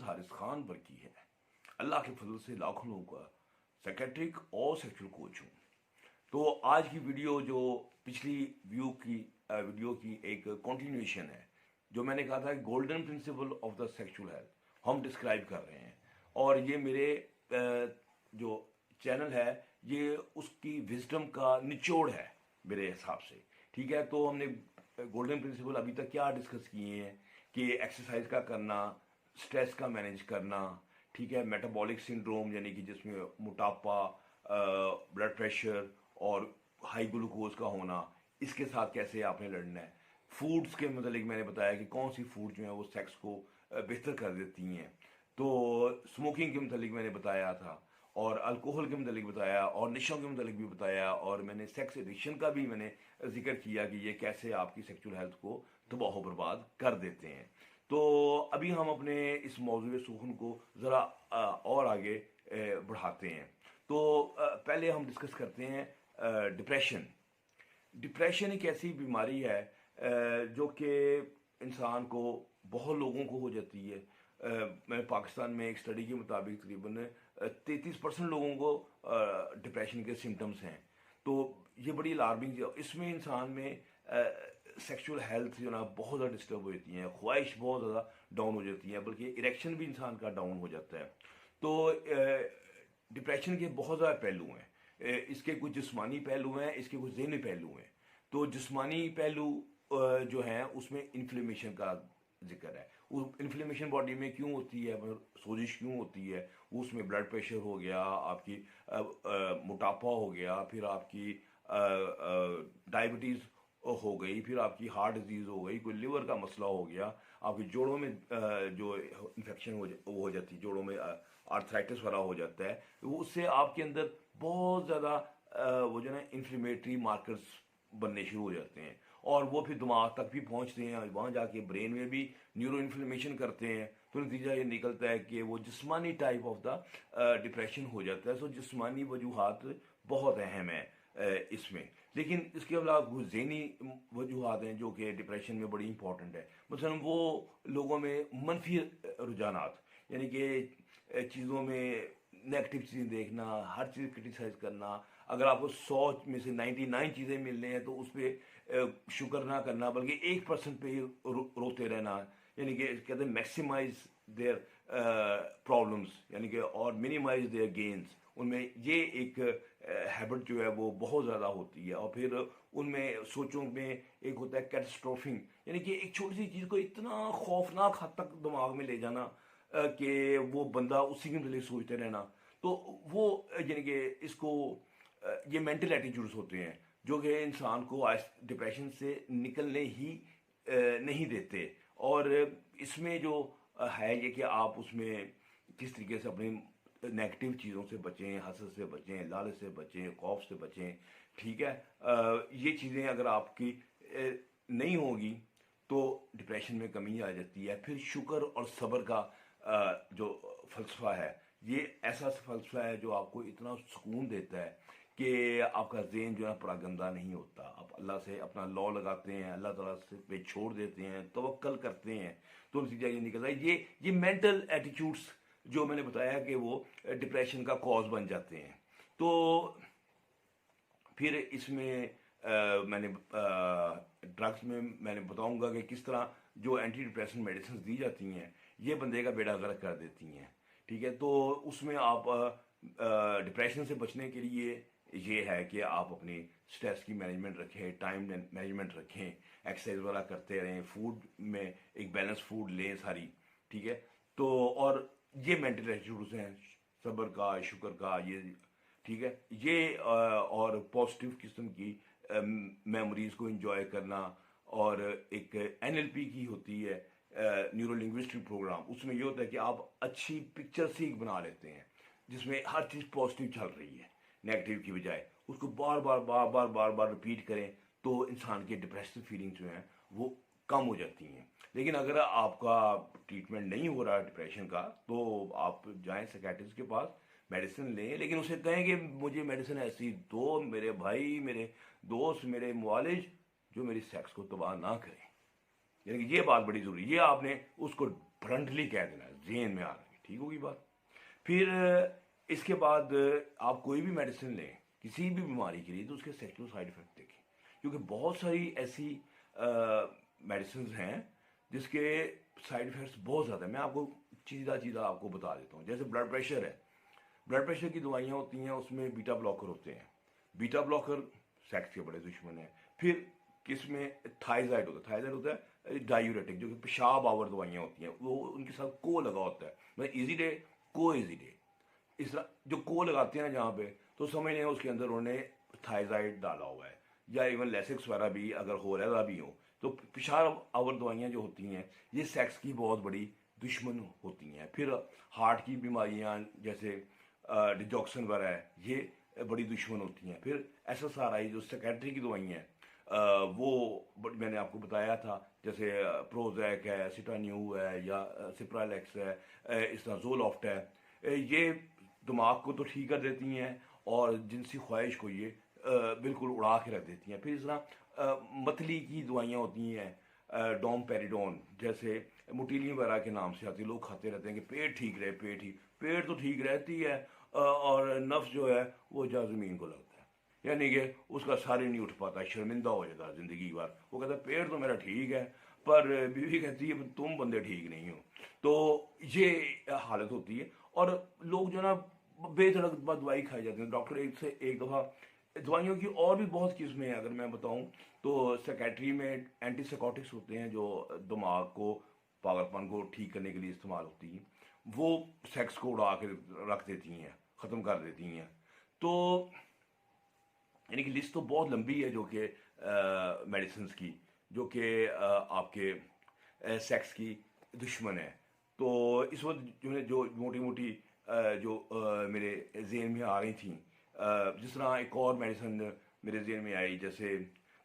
हारिस खान पर की है। अल्लाह के फजल से लाखों लोगों का साइकेट्रिक और सेक्सुअल कोच हूँ। तो आज की वीडियो जो पिछली वीडियो की एक कंटिन्यूएशन है, जो मैंने कहा था golden principle of the sexual health हम डिस्क्राइब कर रहे हैं। और ये मेरे जो चैनल है ये उसकी विजडम का निचोड़ है मेरे हिसाब से। ठीक है, तो हमने गोल्डन प्रिंसिपल अभी तक क्या डिस्कस किए हैं कि एक्सरसाइज का करना, स्ट्रेस का मैनेज करना, ठीक है, मेटाबॉलिक सिंड्रोम यानी कि जिसमें मोटापा, ब्लड प्रेशर और हाई ग्लूकोज का होना, इसके साथ कैसे आपने लड़ना है। फूड्स के मतलब मैंने बताया कि कौन सी फूड जो है वो सेक्स को बेहतर कर देती हैं। तो स्मोकिंग के मतलब मैंने बताया था, और अल्कोहल के मतलब बताया, और नशों के मतलब भी बताया, और मैंने सेक्स एडिक्शन का भी मैंने जिक्र किया कि ये कैसे आपकी सेक्सुअल हेल्थ को तबाह बर्बाद कर देते हैं। तो अभी हम अपने इस मौजूद सुखन को ज़रा और आगे बढ़ाते हैं। तो पहले हम डिस्कस करते हैं डिप्रेशन। डिप्रेशन एक ऐसी बीमारी है जो कि इंसान को, बहुत लोगों को हो जाती है। मैं पाकिस्तान में एक स्टडी के मुताबिक तकरीबन 33% लोगों को डिप्रेशन के सिम्टम्स हैं। तो ये बड़ी अलार्मिंग, इसमें इंसान में सेक्सुअल हेल्थ जो ना बहुत ज़्यादा डिस्टर्ब हो जाती हैं, ख्वाहिश बहुत ज़्यादा डाउन हो जाती है, बल्कि इरेक्शन भी इंसान का डाउन हो जाता है। तो डिप्रेशन के बहुत ज़्यादा पहलू हैं। इसके कुछ जिस्मानी पहलू हैं, इसके कुछ ज़हनी पहलू हैं। तो जिस्मानी पहलू जो हैं उसमें इन्फ्लेमेशन का जिक्र है। वो इन्फ्लेमेशन बॉडी में क्यों होती है, सोजिश क्यों होती है, उसमें ब्लड प्रेशर हो गया, आपकी मोटापा हो गया, फिर आपकी डायबिटीज़ हो गई, फिर आपकी हार्ट डिजीज़ हो गई, कोई लिवर का मसला हो गया, आपकी जोड़ों में जो इन्फेक्शन हो जाती है, जोड़ों में आर्थराइटिस वाला हो जाता है, वो उससे आपके अंदर बहुत ज़्यादा वो जो है इन्फ्लेमेटरी मार्कर्स बनने शुरू हो जाते हैं, और वो फिर दिमाग तक भी पहुंचते हैं, वहाँ जाके ब्रेन में भी न्यूरो इन्फ्लेमेशन करते हैं। तो नतीजा ये निकलता है कि वो जिस्मानी टाइप ऑफ द डिप्रेशन हो जाता है। सो जिस्मानी वजूहात बहुत अहम है इसमें, लेकिन इसके अलावा कुछ ज़हनी वजूहात हैं जो कि डिप्रेशन में बड़ी इंपॉर्टेंट है। मसलन वो लोगों में मनफी रुझानात, यानी कि चीज़ों में नेगेटिव चीज़ें देखना, हर चीज़ क्रिटिसाइज करना। अगर आपको 100 में से 99 चीज़ें मिल रही हैं तो उस पर शुक्र ना करना, बल्कि 1% पे ही रोते रहना, यानी कि कहते हैं मैक्सिमाइज देयर प्रॉब्लम्स, यानी कि और मिनिमाइज देयर गेन्स। उनमें ये एक हैबिट जो है वो बहुत ज़्यादा होती है। और फिर उनमें सोचों में एक होता है कैटास्ट्रोफिंग, यानी कि एक छोटी सी चीज़ को इतना खौफनाक हद तक दिमाग में ले जाना कि वो बंदा उसी के मतलब सोचते रहना। तो वो यानी कि इसको ये मेंटल एटीट्यूड्स होते हैं जो कि इंसान को डिप्रेशन से निकलने ही नहीं देते। और इसमें जो है ये कि आप उसमें किस तरीके से अपनी नेगेटिव चीज़ों से बचें, हसद से बचें, लालच से बचें, खौफ से बचें। ठीक है, ये चीज़ें अगर आपकी नहीं होगी तो डिप्रेशन में कमी आ जाती है। फिर शुक्र और सब्र का जो फ़लसफ़ा है, ये ऐसा फ़लसफ़ा है जो आपको इतना सुकून देता है कि आपका ज़हन जो है बड़ा गंदा नहीं होता। आप अल्लाह से अपना लॉ लगाते हैं, अल्लाह ताला से पे छोड़ देते हैं, तवक्कल करते हैं, तो नतीजा ये निकलता है। ये मेंटल एटीट्यूड्स जो मैंने बताया कि वो डिप्रेशन का कॉज बन जाते हैं। तो फिर इसमें मैंने ड्रग्स में मैंने बताऊंगा कि किस तरह जो एंटी डिप्रेशन मेडिसिन दी जाती हैं ये बंदे का बेड़ा गर्क कर देती हैं। ठीक है, तो उसमें आप डिप्रेशन से बचने के लिए ये है कि आप अपनी स्ट्रेस की मैनेजमेंट रखें, टाइम मैनेजमेंट रखें, एक्सरसाइज वगैरह करते रहें, फूड में एक बैलेंस फूड लें सारी। ठीक है, तो और ये मेंटल एटीट्यूड्स हैं, सब्र का, शुक्र का, ये ठीक है, ये और पॉजिटिव किस्म की मेमोरीज को एंजॉय करना। और एक एनएलपी की होती है, न्यूरो लिंग्विस्टिक प्रोग्राम, उसमें ये होता है कि आप अच्छी पिक्चर सीख बना लेते हैं जिसमें हर चीज़ पॉजिटिव चल रही है, नेगेटिव की बजाय। उसको बार बार बार बार बार बार रिपीट करें तो इंसान के डिप्रेसिव फीलिंग्स जो हैं वो कम हो जाती हैं। लेकिन अगर आपका ट्रीटमेंट नहीं हो रहा डिप्रेशन का तो आप जाएं साइकियाट्रिस्ट के पास, मेडिसिन लें, लेकिन उसे कहें कि मुझे मेडिसिन ऐसी दो मेरे भाई, मेरे दोस्त, मेरे मुआलिज, जो मेरी सेक्स को तबाह ना करें। यानी कि ये बात बड़ी ज़रूरी है, ये आपने उसको ब्लंटली कह देना है। जेहन में आ रही, ठीक होगी बात। फिर इसके बाद आप कोई भी मेडिसिन लें किसी भी बीमारी के लिए तो उसके सेक्सुअल साइड इफेक्ट देखें, क्योंकि बहुत सारी ऐसी मेडिसिन हैं जिसके साइड इफेक्ट्स बहुत ज़्यादा है। मैं आपको सीधा सीधा आपको बता देता हूँ। जैसे ब्लड प्रेशर है, ब्लड प्रेशर की दवाइयाँ होती हैं, उसमें बीटा ब्लॉकर होते हैं। बीटा ब्लॉकर सेक्स के बड़े दुश्मन हैं। फिर किसमें थायजाइड होता है, थायजाइड होता है डायूरेटिक, जो कि पेशाब आवर दवाइयाँ होती हैं, वो उनके साथ को लगा होता है, मतलब इजी डे को इजी डे, इस तरह जो को लगाते हैं जहाँ पे, तो समझ लें उसके अंदर उन्होंने थायजाइड डाला हुआ है, या इवन लेसिक्स वगैरह भी अगर हो रहा भी हो। तो पेशाब आवर दवाइयाँ जो होती हैं ये सेक्स की बहुत बड़ी दुश्मन होती हैं। फिर हार्ट की बीमारियाँ जैसे डिजॉक्सन वगैरह है, ये बड़ी दुश्मन होती हैं। फिर SSRI जो सेक्रेटरी की दवाइयाँ हैं वो मैंने आपको बताया था, जैसे प्रोजैक है, सिटान्यू है, या सिप्रालेक्स है, इस तरह जोलॉफ्ट है, ये दिमाग को तो ठीक कर देती हैं और जिनसी ख्वाहिश को ये बिल्कुल उड़ा के रख देती हैं। फिर इस तरह मतली की दवाइयाँ होती हैं डोमपेरिडोन, जैसे मुटीलियम वगैरह के नाम से आती है, लोग खाते रहते हैं कि पेट ठीक रहे, पेट तो ठीक रहती है और नफ्स जो है वो जा ज़मीन को लगता है, यानी कि उसका सारे नहीं उठ पाता, शर्मिंदा हो जाता है ज़िंदगी भर। वो कहता है पेट तो मेरा ठीक है, पर बीवी कहती है तुम बंदे ठीक नहीं हो। तो ये हालत होती है और लोग जो ना बेधड़क दवाई खाई जाती है। डॉक्टर एक से एक दफ़ा दवाइयों की और भी बहुत किस्में हैं, अगर मैं बताऊं तो सेकेट्री में एंटीसाइकोटिक्स होते हैं जो दिमाग को, पागलपन को ठीक करने के लिए इस्तेमाल होती हैं, वो सेक्स को उड़ा के रख देती हैं, ख़त्म कर देती हैं। तो यानी कि लिस्ट तो बहुत लंबी है जो कि मेडिसिन की, जो कि आपके सेक्स की दुश्मन है। तो इस वक्त जो मोटी मोटी जो मेरे जेहन में आ रही थी, जिस तरह एक और मेडिसिन मेरे जेहन में आई, जैसे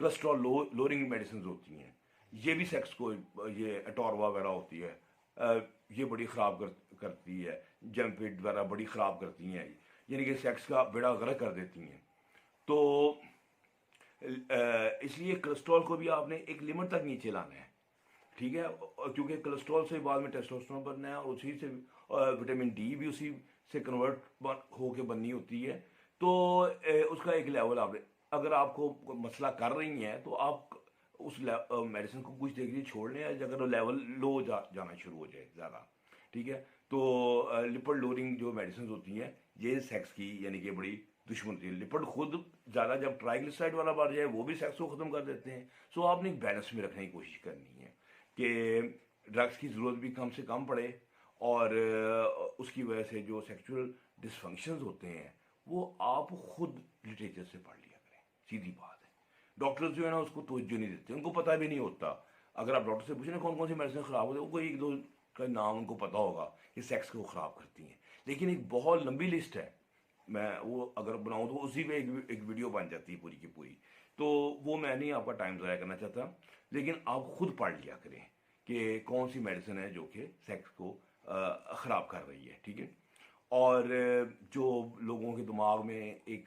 कोलेस्ट्रॉल लोअरिंग मेडिसिन होती हैं, ये भी सेक्स को, ये एटोरवा वगैरह होती है, ये बड़ी ख़राब करती है, जंपिड वगैरह बड़ी ख़राब करती हैं, यानी कि सेक्स का बेड़ा गर्क कर देती हैं। तो इसलिए कोलेस्ट्रॉल को भी आपने एक लिमिट तक नीचे लाना है, ठीक है, क्योंकि कोलेस्ट्रॉल से बाद में टेस्टोस्टेरोन बनना है और उसी से विटामिन डी भी उसी से कन्वर्ट होके बननी होती है। तो उसका एक लेवल आप, अगर आपको मसला कर रही हैं तो आप उस मेडिसिन को कुछ देर के लिए छोड़ लें, अगर लेवल लो जाना शुरू हो जाए ज़्यादा, ठीक है। तो लिपिड लोअरिंग जो मेडिसिन होती हैं ये सेक्स की यानी कि बड़ी दुश्मन होती है। लिपिड खुद ज़्यादा जब ट्राइग्लिसराइड वाला बढ़ जाए वो भी सेक्स को ख़त्म कर देते हैं। सो आपने एक बैलेंस में रखने की कोशिश करनी है कि ड्रग्स की ज़रूरत भी कम से कम पड़े और उसकी वजह से जो सेक्सुअल डिसफंक्शंस होते हैं वो आप खुद लिटरेचर से पढ़ लिया करें, सीधी बात है। डॉक्टर्स जो है ना उसको तवज्जो नहीं देते, उनको पता भी नहीं होता। अगर आप डॉक्टर से पूछें कौन कौन सी मेडिसिन ख़राब होती है, कोई एक दो का नाम उनको पता होगा कि सेक्स को ख़राब करती हैं, लेकिन एक बहुत लंबी लिस्ट है। मैं वो अगर बनाऊँ तो उसी पे एक वीडियो बन जाती है पूरी की पूरी, तो वो मैं नहीं आपका टाइम ज़ाया करना चाहता। लेकिन आप खुद पढ़ लिया करें कि कौन सी मेडिसिन है जो कि सेक्स को ख़राब कर रही है, ठीक है। और जो लोगों के दिमाग में एक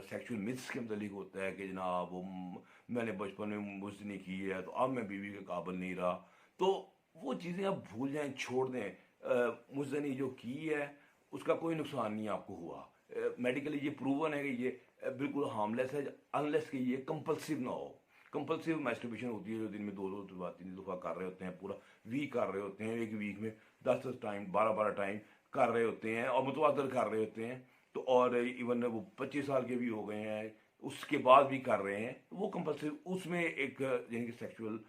सेक्सुअल मिथ्स के मतलब होता है कि जनाब वो मैंने बचपन में मुझसे की है तो अब मैं बीवी के काबिल नहीं रहा, तो वो चीज़ें आप भूल जाएं, छोड़ दें। मुझसे जो की है उसका कोई नुकसान नहीं आपको हुआ, मेडिकली ये प्रूवन है कि ये बिल्कुल हार्मलेस है, अनलेस कि ये कंपल्सिव ना हो। कंपल्सिव मैस्टरबेशन होती है जो दिन में 2-2 दफा 3 दफ़ा कर रहे होते हैं, पूरा वीक कर रहे होते हैं, एक वीक में 10-10 टाइम 12-12 टाइम कर रहे होते हैं और मुतवातर कर रहे होते हैं। तो और इवन वो 25 साल के भी हो गए हैं उसके बाद भी कर रहे हैं, तो वो कंपल्सिव उसमें एक यानी कि सेक्सुअल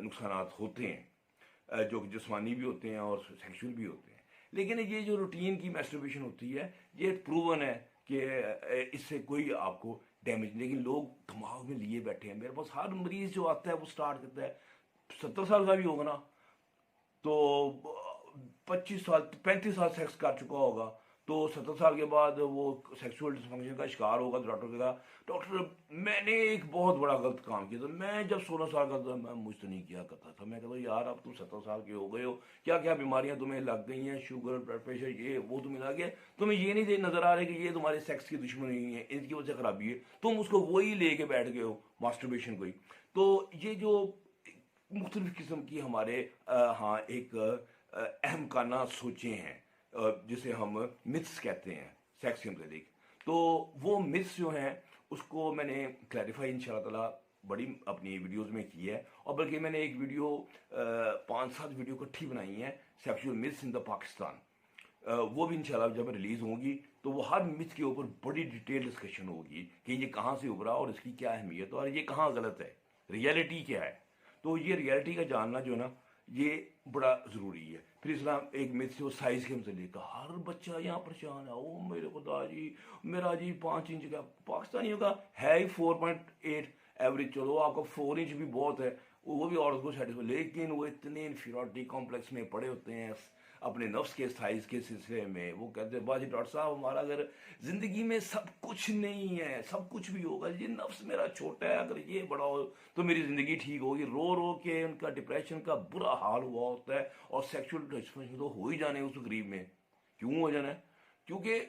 नुकसान होते हैं जो जिस्मानी भी होते हैं और सेक्सुअल भी होते हैं। लेकिन ये जो रूटीन की मैस्टरबेशन होती है ये प्रूवन है कि इससे कोई आपको डैमेज, लेकिन लोग दिमाग में लिए बैठे हैं। मेरे पास हर मरीज जो आता है वो स्टार्ट करता है 70 साल का भी होगा ना, तो 25 साल 35 साल सेक्स कर चुका होगा, तो 70 साल के बाद वो सेक्सुअल डिसफंक्शन का शिकार होगा तो डॉक्टर कहेगा डॉक्टर मैंने एक बहुत बड़ा गलत काम किया था, मैं जब 16 साल का था मैं मुझसे नहीं किया करता था। मैं कहता हूँ यार अब तुम 70 साल के हो गए हो, क्या क्या बीमारियां तुम्हें लग गई हैं, शुगर ब्लड प्रेशर ये वो तुम्हें लग गया, तुम्हें ये नहीं नजर आ रहा कि ये तुम्हारे सेक्स की दुश्मनी है, इनकी वजह से खराबी है, तुम उसको वही लेके बैठ गए हो मास्टरबेशन को ही। तो ये जो मुख्तलिफ किस्म की हमारे हाँ एक अहम काना सोचें हैं, जिसे हम मिथ्स कहते हैं सेक्स के मुतालिक। तो वो मिथ्स जो हैं उसको मैंने क्लैरिफाई इंशाल्लाह ताला बड़ी अपनी वीडियोस में की है, और बल्कि मैंने एक वीडियो 5-7 वीडियो इकट्ठी बनाई है sexual myths in the Pakistan. वो भी इंशाल्लाह जब रिलीज होंगी तो वो हर मिथ के ऊपर बड़ी डिटेल डिस्कशन होगी कि ये कहाँ से उभरा और इसकी क्या अहमियत और ये कहाँ गलत है, रियलिटी क्या है। तो ये रियलिटी का जानना जो है ना, ये बड़ा ज़रूरी है। फिर इस्लाम एक मिथ से वो साइज़ के मतलब का हर बच्चा यहाँ परेशान है, ओ मेरे खुदा जी मेरा जी 5 इंच का, पाकिस्तानियों का है ही 4.8 एवरेज, चलो आपका 4 इंच भी बहुत है, वो भी औरत को सेटिस्फाई, लेकिन वो इतने इन्फीरियरिटी कॉम्प्लेक्स में पड़े होते हैं अपने नफ्स के साइज के सिलसिले में। वो कहते हैं बाजी डॉक्टर साहब हमारा अगर ज़िंदगी में सब कुछ नहीं है, सब कुछ भी होगा, ये नफ्स मेरा छोटा है, अगर ये बड़ा हो तो मेरी ज़िंदगी ठीक होगी। रो रो के उनका डिप्रेशन का बुरा हाल हुआ होता है, और सेक्सुअल डिस्फंक्शन तो हो ही जाने उस गरीब में। क्यों हो जाना है? क्योंकि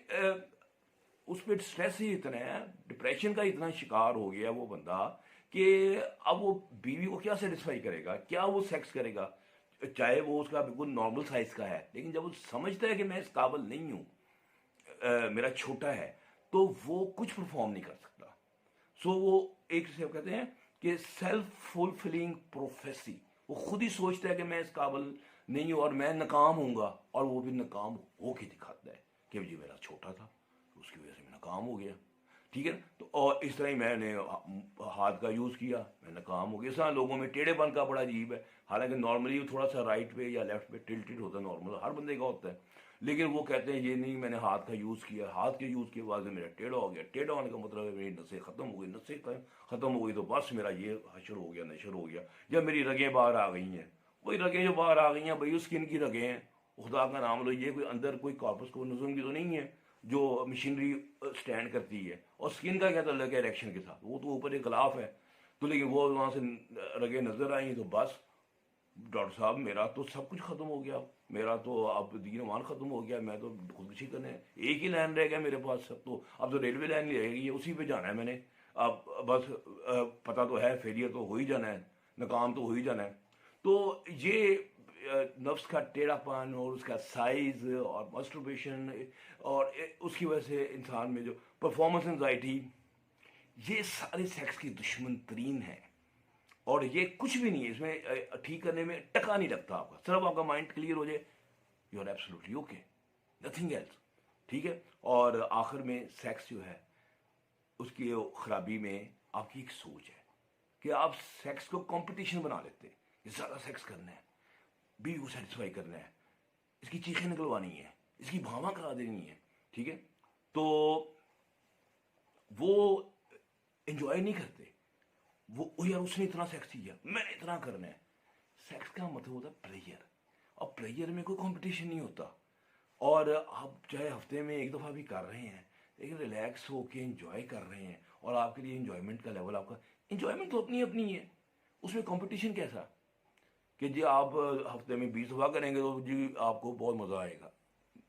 उस पर स्ट्रेस ही इतना है, डिप्रेशन का इतना शिकार हो गया वो बंदा कि अब वो बीवी को क्या सेटिस्फाई करेगा, क्या वो सेक्स करेगा, चाहे वो उसका बिल्कुल नॉर्मल साइज का है, लेकिन जब वो समझता है कि मैं इस काबिल नहीं हूँ, मेरा छोटा है, तो वो कुछ परफॉर्म नहीं कर सकता। सो वो एक से कहते हैं कि सेल्फ फुलफिलिंग प्रोफेसी, वो खुद ही सोचता है कि मैं इस काबिल नहीं हूँ और मैं नाकाम हूँगा, और वो भी नाकाम होके दिखाता है कि जी मेरा छोटा था, उसकी वजह से मैं नाकाम हो गया। ठीक है, तो और इस तरह ही मैंने हाथ का यूज़ किया, मैं नाकाम हो गया। इस तरह लोगों में टेढ़ेपन का बड़ा अजीब है, हालांकि नॉर्मली थोड़ा सा राइट पे या लेफ्ट पे टिल्टेड होता है, नॉर्मल हर बंदे का होता है, लेकिन वो कहते हैं ये नहीं मैंने हाथ का यूज़ किया, हाथ के यूज़ के बाद मेरा टेढ़ा हो गया। टेढ़ा होने का मतलब है मेरी नसें ख़त्म हो गई, नसें ख़त्म हो गई तो बस मेरा ये हशर हो गया, नशर हो गया, या मेरी रगें बाहर आ गई हैं। वही रगें जो बाहर आ गई हैं भाई, स्किन की रगें हैं, खुदा का नाम लो, ये कोई अंदर कोई कॉर्पस को नज़म की तो नहीं है जो मशीनरी स्टैंड करती है। और स्किन का क्या ताल्लुक है इरेक्शन के साथ, वो तो ऊपर एक गिलाफ है। तो लेकिन वो वहाँ से रगें नजर आई तो बस डॉक्टर साहब मेरा तो सब कुछ खत्म हो गया, मेरा तो अब दीन ईमान खत्म हो गया, मैं तो खुदकुशी करने, एक ही लाइन रह गया मेरे पास, सब तो अब तो रेलवे लाइन रहेगी, उसी पे जाना है मैंने। अब बस पता तो है फेलियर तो हो ही जाना है, नाकाम तो हो ही जाना है। तो ये नफ्स का टेढ़ापन और उसका साइज और मस्टरबेशन और उसकी वजह से इंसान में जो परफॉर्मेंस एंजाइटी, ये सारे सेक्स की दुश्मन तरीन है। और ये कुछ भी नहीं है, इसमें ठीक करने में टका नहीं लगता आपका, सिर्फ आपका माइंड क्लियर हो जाए, you are absolutely okay, nothing else. ठीक है, और आखिर में सेक्स जो है उसकी खराबी में आपकी एक सोच है कि आप सेक्स को कंपटीशन बना लेते हैं, ज़्यादा सेक्स करना है, बीवी को सेटिस्फाई करना है, इसकी चीखें निकलवानी है, इसकी भावना करा देनी है। ठीक है, तो वो एंजॉय नहीं करते, वो यार उसने इतना सेक्स किया मैंने इतना करना है। सेक्स का मतलब होता है प्लेयर, और प्लेयर में कोई कंपटीशन नहीं होता। और आप चाहे हफ्ते में एक दफ़ा भी कर रहे हैं, लेकिन रिलैक्स होके एंजॉय कर रहे हैं, और आपके लिए एंजॉयमेंट का लेवल, आपका एंजॉयमेंट तो अपनी अपनी है, उसमें कंपटीशन कैसा कि जी आप हफ्ते में 20 दफ़ा करेंगे तो जी आपको बहुत मज़ा आएगा,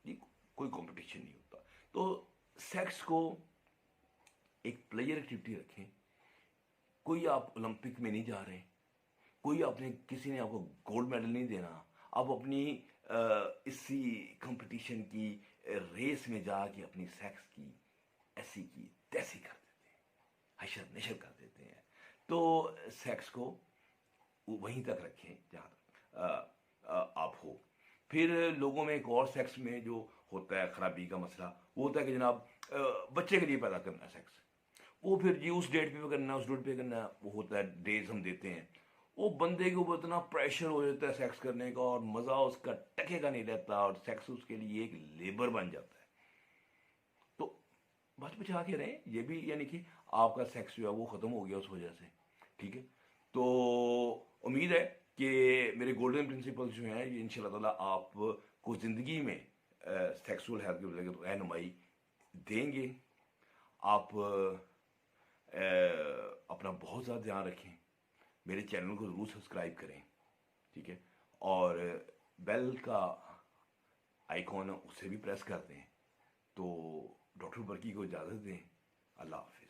जी कोई कंपटीशन नहीं होता। तो सेक्स को एक प्लेयर एक्टिविटी रखें। कोई आप ओलंपिक में नहीं जा रहे, कोई आपने किसी ने आपको गोल्ड मेडल नहीं देना, आप अपनी इसी कंपटीशन की रेस में जाके अपनी सेक्स की ऐसी की तैसी कर देते हैं, हशर नशर कर देते हैं। तो सेक्स को वहीं तक रखें जहाँ तक आप हो। फिर लोगों में एक और सेक्स में जो होता है खराबी का मसला, वो होता है कि जनाब बच्चे के लिए पैदा करना है सेक्स, वो फिर जी उस डेट पे करना है, उस डेट पे करना है, वो होता है डेज हम देते हैं, वो बंदे के ऊपर इतना प्रेशर हो जाता है सेक्स करने का, और मज़ा उसका टके का नहीं रहता, और सेक्स उसके लिए एक लेबर बन जाता है। तो बच बचा के रहें, ये भी यानी कि आपका सेक्स जो है वो ख़त्म हो गया उस वजह से। ठीक है, तो उम्मीद है कि मेरे गोल्डन प्रिंसिपल्स जो हैं ये इंशाल्लाह ताला आपको ज़िंदगी में सेक्सुअल हेल्थ की रहनुमाई देंगे। आप अपना बहुत ज़्यादा ध्यान रखें, मेरे चैनल को ज़रूर सब्सक्राइब करें। ठीक है, और बेल का आइकॉन उसे भी प्रेस कर दें। तो डॉक्टर बर्की को इजाज़त दें, अल्लाह हाफ़िज़।